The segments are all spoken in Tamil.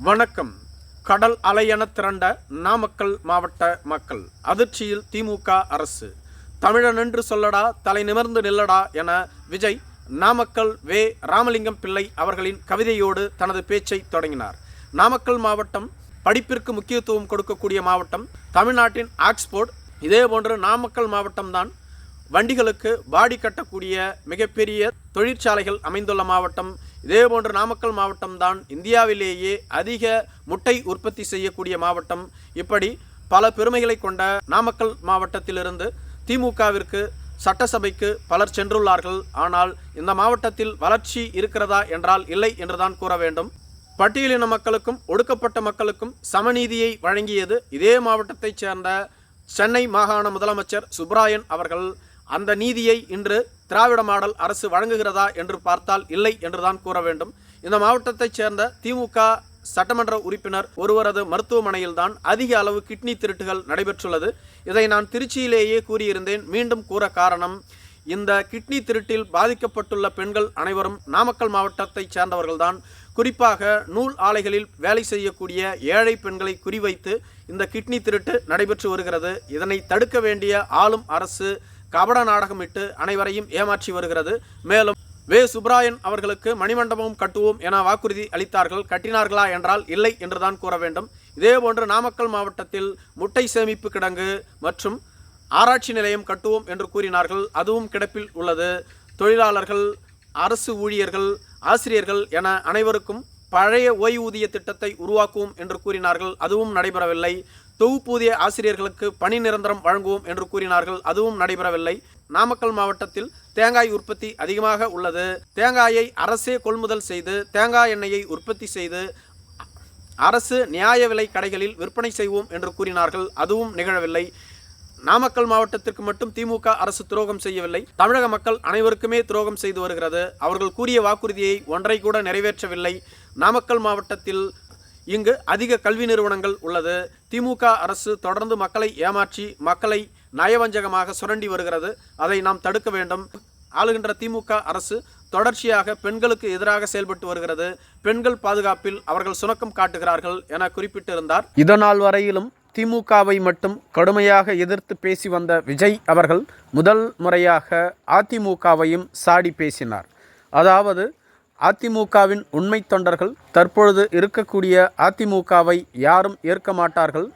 வணக்கம். கடல் அலையென திரண்ட நாமக்கல் மாவட்ட மக்கள் அதிர்ச்சியில் திமுக அரசு. தமிழன் என்று சொல்லடா, தலை நிமிர்ந்து நில்லடா என விஜய் நாமக்கல் வே. ராமலிங்கம் பிள்ளை அவர்களின் கவிதையோடு தனது பேச்சை தொடங்கினார். நாமக்கல் மாவட்டம் படிப்பிற்கு முக்கியத்துவம் கொடுக்கக்கூடிய மாவட்டம், தமிழ்நாட்டின் ஆக்ஸ்போர்ட். இதேபோன்று நாமக்கல் மாவட்டம்தான் வண்டிகளுக்கு பாடி கட்டக்கூடிய மிகப்பெரிய தொழிற்சாலைகள் அமைந்துள்ள மாவட்டம். இதேபோன்று நாமக்கல் மாவட்டம்தான் இந்தியாவிலேயே அதிக முட்டை உற்பத்தி செய்யக்கூடிய மாவட்டம். இப்படி பல பெருமைகளை கொண்ட நாமக்கல் மாவட்டத்திலிருந்து திமுகவிற்கு சட்டசபைக்கு பலர் சென்றுள்ளார்கள். ஆனால் இந்த மாவட்டத்தில் வளர்ச்சி இருக்கிறதா என்றால் இல்லை என்றுதான் கூற வேண்டும். பட்டியலின மக்களுக்கும் ஒடுக்கப்பட்ட மக்களுக்கும் சமநீதியை வழங்கியது இதே மாவட்டத்தைச் சேர்ந்த சென்னை மாகாண முதலமைச்சர் சுப்ராயன் அவர்கள். அந்த நீதியை இன்று திராவிட மாடல் அரசு வழங்குகிறதா என்று பார்த்தால் இல்லை என்றுதான் கூற வேண்டும். இந்த மாவட்டத்தைச் சேர்ந்த திமுக சட்டமன்ற உறுப்பினர் ஒருவரது மருத்துவமனையில்தான் அதிக அளவு கிட்னி திருட்டுகள் நடைபெற்றுள்ளது. இதை நான் திருச்சியிலேயே கூறியிருந்தேன், மீண்டும் கூற காரணம், இந்த கிட்னி திருட்டில் பாதிக்கப்பட்டுள்ள பெண்கள் அனைவரும் நாமக்கல் மாவட்டத்தைச் சேர்ந்தவர்கள்தான். குறிப்பாக நூல் ஆலைகளில் வேலை செய்யக்கூடிய ஏழை பெண்களை குறிவைத்து இந்த கிட்னி திருட்டு நடைபெற்று வருகிறது. இதனை தடுக்க வேண்டிய ஆளும் அரசு கபட நாடகமிட்டு அனைவரையும் ஏமாற்றி வருகிறது. மேலும் வே. சுப்ராயன் அவர்களுக்கு மணிமண்டபம் கட்டுவோம் என வாக்குறுதி அளித்தார்கள். கட்டினார்களா என்றால் இல்லை என்றுதான் கூற வேண்டும். இதேபோன்று நாமக்கல் மாவட்டத்தில் முட்டை சேமிப்பு கிடங்கு மற்றும் ஆராய்ச்சி நிலையம் கட்டுவோம் என்று கூறினார்கள். அதுவும் கிடப்பில் உள்ளது. தொழிலாளர்கள், அரசு ஊழியர்கள், ஆசிரியர்கள் என அனைவருக்கும் பழைய ஓய்வூதிய திட்டத்தை உருவாக்குவோம் என்று கூறினார்கள். அதுவும் நடைபெறவில்லை. தொகுப்பூதிய ஆசிரியர்களுக்கு பணி நிரந்தரம் வழங்குவோம் என்று கூறினார்கள். அதுவும் நடைபெறவில்லை. நாமக்கல் மாவட்டத்தில் தேங்காய் உற்பத்தி அதிகமாக உள்ளது. தேங்காயை அரசே கொள்முதல் செய்து தேங்காய் எண்ணெயை உற்பத்தி செய்து அரசு நியாய விலை கடைகளில் விற்பனை செய்வோம் என்று கூறினார்கள். அதுவும் நிகழவில்லை. நாமக்கல் மாவட்டத்திற்கு மட்டும் திமுக அரசு துரோகம் செய்யவில்லை, தமிழக மக்கள் அனைவருக்குமே துரோகம் செய்து வருகிறது. அவர்கள் கூறிய வாக்குறுதியை ஒன்றை கூட நிறைவேற்றவில்லை. நாமக்கல் மாவட்டத்தில் இங்கு அதிக கல்வி நிறுவனங்கள் உள்ளது. திமுக அரசு தொடர்ந்து மக்களை ஏமாற்றி மக்களை நயவஞ்சகமாக சுரண்டி வருகிறது. அதை நாம் தடுக்க வேண்டும். ஆளுகின்ற திமுக அரசு தொடர்ச்சியாக பெண்களுக்கு எதிராக செயல்பட்டு வருகிறது. பெண்கள் பாதுகாப்பில் அவர்கள் சுணக்கம் காட்டுகிறார்கள் என குறிப்பிட்டிருந்தார். இதனால் வரையிலும் திமுகவை மட்டும் கடுமையாக எதிர்த்து பேசி வந்த விஜய் அவர்கள் முதல் முறையாக அதிமுகவையும் சாடி பேசினார். அதாவது அதிமுகவின் உண்மை தொண்டர்கள் தற்பொழுது இருக்கக்கூடிய அதிமுகவை யாரும் ஏற்க மாட்டார்கள்.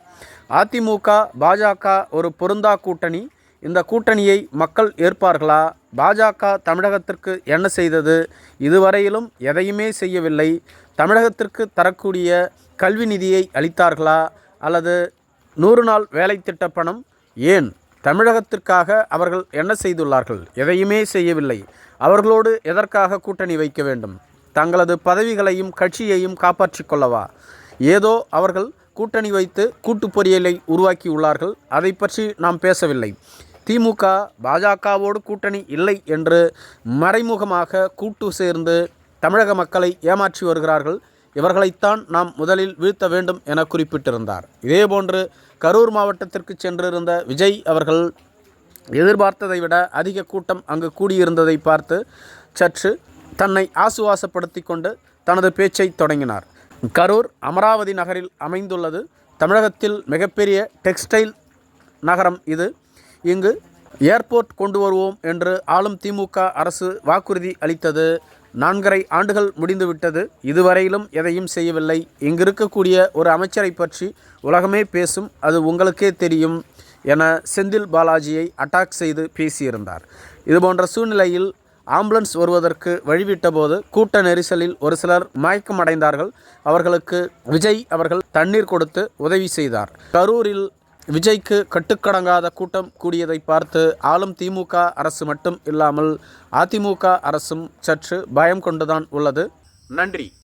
அதிமுக பாஜக ஒரு பொருந்தா கூட்டணி. இந்த கூட்டணியை மக்கள் ஏற்பார்களா? பாஜக தமிழகத்திற்கு என்ன செய்தது? இதுவரையிலும் எதையுமே செய்யவில்லை. தமிழகத்திற்கு தரக்கூடிய கல்வி நிதியை அளித்தார்களா? அல்லது 100 நாள் வேலை திட்ட பணம்? ஏன் தமிழகத்திற்காக அவர்கள் என்ன செய்துள்ளார்கள்? எதையுமே செய்யவில்லை. அவர்களோடு எதற்காக கூட்டணி வைக்க வேண்டும்? தங்களது பதவிகளையும் கட்சியையும் காப்பாற்றிக் கொள்ளவா? ஏதோ அவர்கள் கூட்டணி வைத்து கூட்டு பொறியியலை உருவாக்கியுள்ளார்கள். அதை பற்றி நாம் பேசவில்லை. திமுக பாஜகவோடு கூட்டணி இல்லை என்று மறைமுகமாக கூட்டு சேர்ந்து தமிழக மக்களை ஏமாற்றி வருகிறார்கள். இவர்களைத்தான் நாம் முதலில் வீழ்த்த வேண்டும் என குறிப்பிட்டிருந்தார். இதேபோன்று கரூர் மாவட்டத்திற்கு சென்றிருந்த விஜய் அவர்கள் எதிர்பார்த்ததை விட அதிக கூட்டம் அங்கு கூடியிருந்ததை பார்த்து சற்று தன்னை ஆசுவாசப்படுத்தி கொண்டு தனது பேச்சை தொடங்கினார். கரூர் அமராவதி நகரில் அமைந்துள்ளது. தமிழகத்தில் மிகப்பெரிய டெக்ஸ்டைல் நகரம் இது. இங்கு ஏர்போர்ட் கொண்டு வருவோம் என்று ஆளும் திமுக அரசு வாக்குறுதி அளித்தது. 4.5 ஆண்டுகள் முடிந்துவிட்டது. இதுவரையிலும் எதையும் செய்யவில்லை. இங்கு இருக்கக்கூடிய ஒரு அமைச்சரை பற்றி உலகமே பேசும், அது உங்களுக்கே தெரியும் என செந்தில் பாலாஜியை அட்டாக் செய்து பேசியிருந்தார். இதுபோன்ற சூழ்நிலையில் ஆம்புலன்ஸ் வருவதற்கு வழிவிட்ட போது கூட்ட நெரிசலில் ஒரு சிலர் மயக்கமடைந்தார்கள். அவர்களுக்கு விஜய் அவர்கள் தண்ணீர் கொடுத்து உதவி செய்தார். கரூரில் விஜய்க்கு கட்டுக்கடங்காத கூட்டம் கூடியதை பார்த்து ஆளும் திமுக அரசு மட்டும் இல்லாமல் அதிமுக அரசும் சற்று பயம் கொண்டுதான் உள்ளது. நன்றி.